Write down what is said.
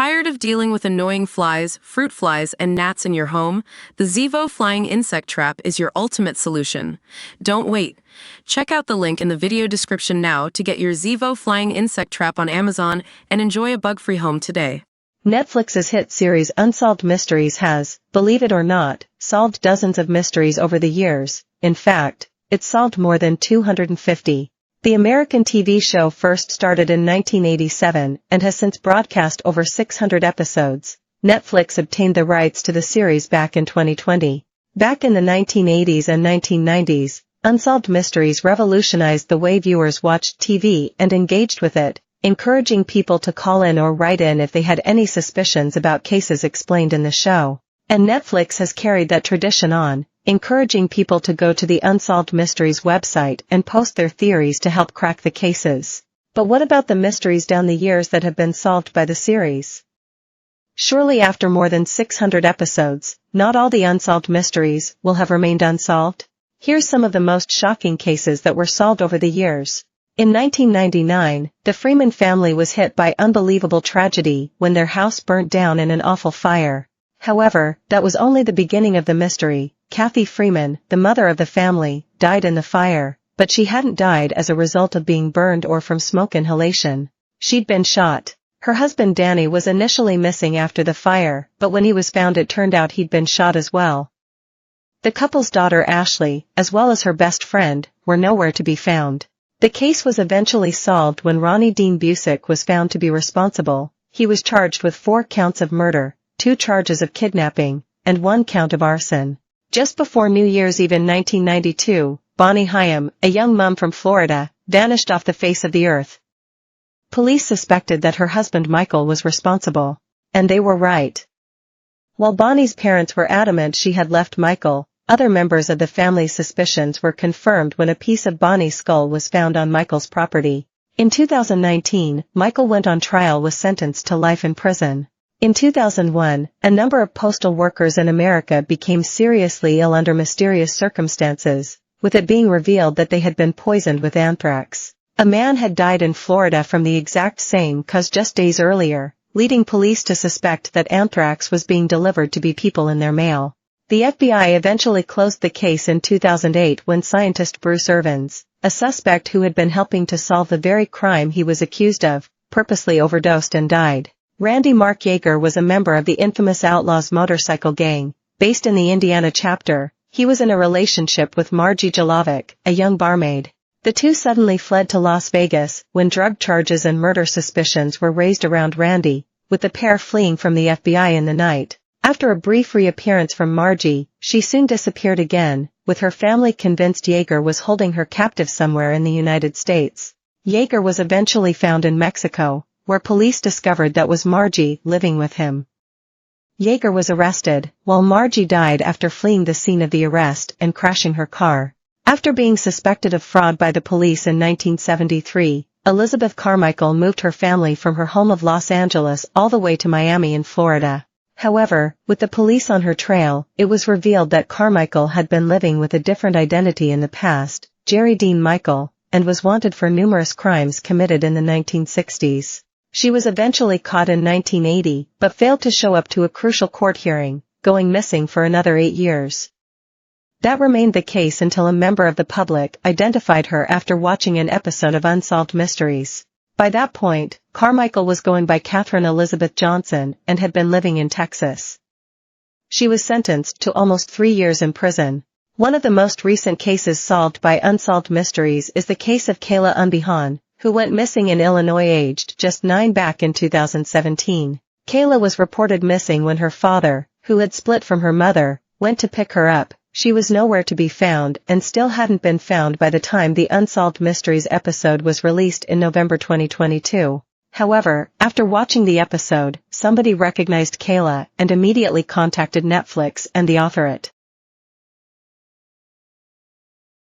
Tired of dealing with annoying flies, fruit flies, and gnats in your home? The Zevo Flying Insect Trap is your ultimate solution. Don't wait. Check out the link in the video description now to get your Zevo Flying Insect Trap on Amazon and enjoy a bug-free home today. Netflix's hit series Unsolved Mysteries has, believe it or not, solved dozens of mysteries over the years. In fact, it's solved more than 250. The American TV show first started in 1987 and has since broadcast over 600 episodes. Netflix obtained the rights to the series back in 2020. Back in the 1980s and 1990s, Unsolved Mysteries revolutionized the way viewers watched TV and engaged with it, encouraging people to call in or write in if they had any suspicions about cases explained in the show. And Netflix has carried that tradition on, encouraging people to go to the Unsolved Mysteries website and post their theories to help crack the cases. But what about the mysteries down the years that have been solved by the series? Surely after more than 600 episodes, not all the unsolved mysteries will have remained unsolved? Here's some of the most shocking cases that were solved over the years. In 1999, the Freeman family was hit by unbelievable tragedy when their house burnt down in an awful fire. However, that was only the beginning of the mystery. Kathy Freeman, the mother of the family, died in the fire, but she hadn't died as a result of being burned or from smoke inhalation. She'd been shot. Her husband Danny was initially missing after the fire, but when he was found it turned out he'd been shot as well. The couple's daughter Ashley, as well as her best friend, were nowhere to be found. The case was eventually solved when Ronnie Dean Busick was found to be responsible. He was charged with 4 counts of murder, 2 charges of kidnapping, and 1 count of arson. Just before New Year's Eve in 1992, Bonnie Hyam, a young mom from Florida, vanished off the face of the earth. Police suspected that her husband Michael was responsible. And they were right. While Bonnie's parents were adamant she had left Michael, other members of the family's suspicions were confirmed when a piece of Bonnie's skull was found on Michael's property. In 2019, Michael went on trial was sentenced to life in prison. In 2001, a number of postal workers in America became seriously ill under mysterious circumstances, with it being revealed that they had been poisoned with anthrax. A man had died in Florida from the exact same cause just days earlier, leading police to suspect that anthrax was being delivered to people in their mail. The FBI eventually closed the case in 2008 when scientist Bruce Irvins, a suspect who had been helping to solve the very crime he was accused of, purposely overdosed and died. Randy Mark Yeager was a member of the infamous Outlaws motorcycle gang, based in the Indiana chapter. He was in a relationship with Margie Jalovic, a young barmaid. The two suddenly fled to Las Vegas when drug charges and murder suspicions were raised around Randy, with the pair fleeing from the FBI in the night. After a brief reappearance from Margie, she soon disappeared again, with her family convinced Yeager was holding her captive somewhere in the United States. Yeager was eventually found in Mexico, where police discovered that was Margie living with him. Yeager was arrested, while Margie died after fleeing the scene of the arrest and crashing her car. After being suspected of fraud by the police in 1973, Elizabeth Carmichael moved her family from her home of Los Angeles all the way to Miami in Florida. However, with the police on her trail, it was revealed that Carmichael had been living with a different identity in the past, Jerry Dean Michael, and was wanted for numerous crimes committed in the 1960s. She was eventually caught in 1980, but failed to show up to a crucial court hearing, going missing for another 8 years. That remained the case until a member of the public identified her after watching an episode of Unsolved Mysteries. By that point, Carmichael was going by Catherine Elizabeth Johnson and had been living in Texas. She was sentenced to almost 3 years in prison. One of the most recent cases solved by Unsolved Mysteries is the case of Kayla Unbehan, who went missing in Illinois aged just 9 back in 2017. Kayla was reported missing when her father, who had split from her mother, went to pick her up. She was nowhere to be found and still hadn't been found by the time the Unsolved Mysteries episode was released in November 2022. However, after watching the episode, somebody recognized Kayla and immediately contacted Netflix and the authorate.